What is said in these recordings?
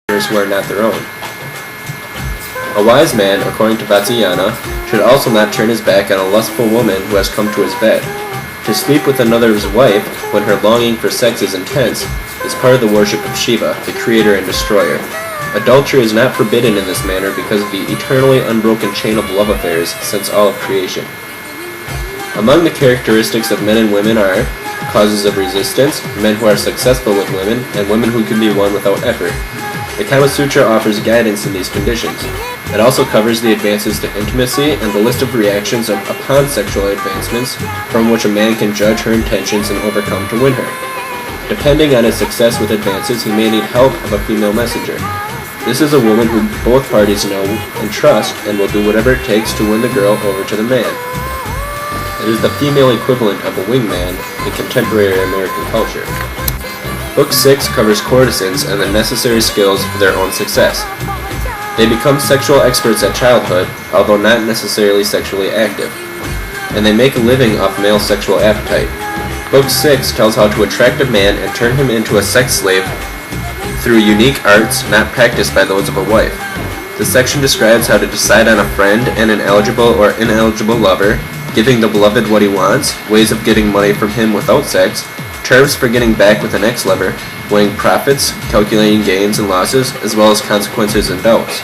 who are not their own. A wise man, according to Vatsyayana, should also not turn his back on a lustful woman who has come to his bed. To sleep with another's wife when her longing for sex is intense is part of the worship of Shiva, the creator and destroyer. Adultery is not forbidden in this manner because of the eternally unbroken chain of love affairs since all of creation. Among the characteristics of men and women are causes of resistance, men who are successful with women, and women who can be won without effort. The Kama Sutra offers guidance in these conditions. It also covers the advances to intimacy and the list of reactions upon sexual advancements from which a man can judge her intentions and overcome to win her. Depending on his success with advances, he may need help of a female messenger. This is a woman who both parties know and trust and will do whatever it takes to win the girl over to the man. It is the female equivalent of a wingman in contemporary American culture. Book 6 covers courtesans and the necessary skills for their own success. They become sexual experts at childhood, although not necessarily sexually active, and they make a living off male sexual appetite. Book 6 tells how to attract a man and turn him into a sex slave through unique arts not practiced by those of a wife. The section describes how to decide on a friend and an eligible or ineligible lover, giving the beloved what he wants, ways of getting money from him without sex, terms for getting back with an ex-lover, weighing profits, calculating gains and losses, as well as consequences and doubts.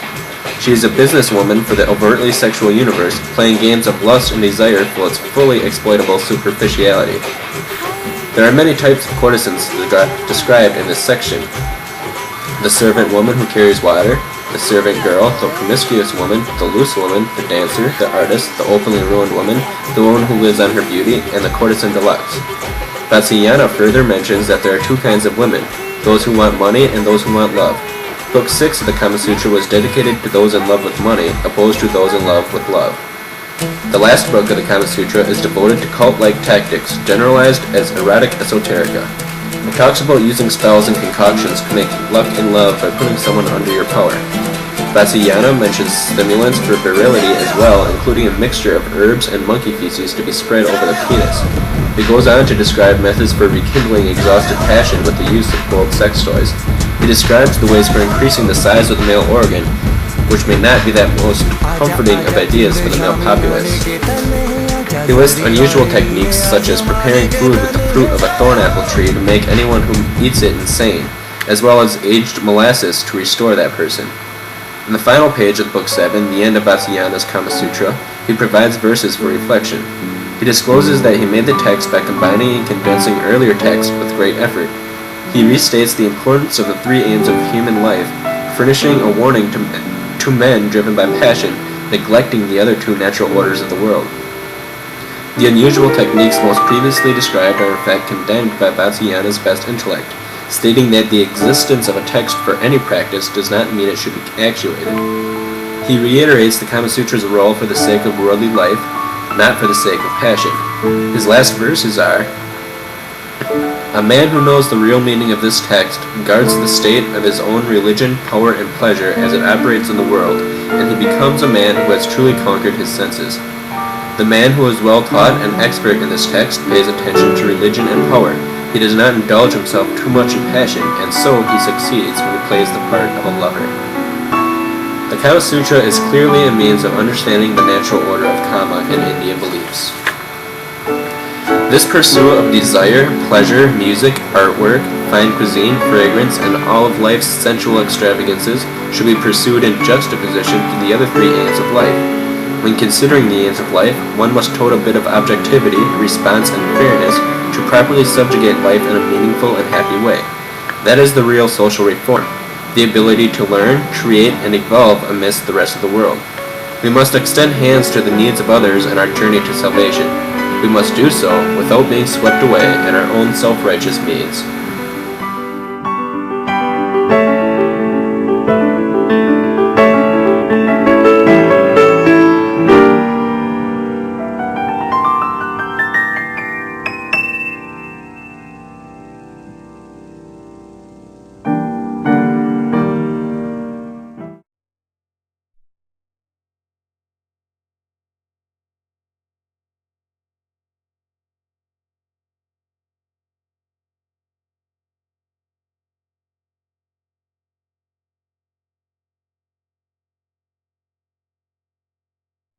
She is a businesswoman for the overtly sexual universe, playing games of lust and desire for its fully exploitable superficiality. There are many types of courtesans described in this section. The servant woman who carries water, the servant girl, the promiscuous woman, the loose woman, the dancer, the artist, the openly ruined woman, the woman who lives on her beauty, and the courtesan deluxe. Vatsyayana further mentions that there are two kinds of women, those who want money and those who want love. Book 6 of the Kama Sutra was dedicated to those in love with money, opposed to those in love with love. The last book of the Kama Sutra is devoted to cult-like tactics, generalized as erotic esoterica. It talks about using spells and concoctions to make luck in love by putting someone under your power. Vatsyayana mentions stimulants for virility as well, including a mixture of herbs and monkey feces to be spread over the penis. He goes on to describe methods for rekindling exhausted passion with the use of cold sex toys. He describes the ways for increasing the size of the male organ, which may not be that most comforting of ideas for the male populace. He lists unusual techniques such as preparing food with the fruit of a thorn apple tree to make anyone who eats it insane, as well as aged molasses to restore that person. In the final page of Book 7, the end of Vatsyayana's Kama Sutra, he provides verses for reflection. He discloses that he made the text by combining and condensing earlier texts with great effort. He restates the importance of the three aims of human life, furnishing a warning to men driven by passion, neglecting the other two natural orders of the world. The unusual techniques most previously described are in fact condemned by Vatsyayana's best intellect, stating that the existence of a text for any practice does not mean it should be actuated. He reiterates the Kama Sutra's role for the sake of worldly life, not for the sake of passion. His last verses are, "A man who knows the real meaning of this text guards the state of his own religion, power, and pleasure as it operates in the world, and he becomes a man who has truly conquered his senses. The man who is well taught and expert in this text pays attention to religion and power. He does not indulge himself too much in passion, and so he succeeds when he plays the part of a lover." The Kama Sutra is clearly a means of understanding the natural order of Kama in Indian beliefs. This pursuit of desire, pleasure, music, artwork, fine cuisine, fragrance, and all of life's sensual extravagances should be pursued in juxtaposition to the other three aims of life. When considering the aims of life, one must tote a bit of objectivity, response, and fairness to properly subjugate life in a meaningful and happy way. That is the real social reform, the ability to learn, create, and evolve amidst the rest of the world. We must extend hands to the needs of others in our journey to salvation. We must do so without being swept away in our own self-righteous means.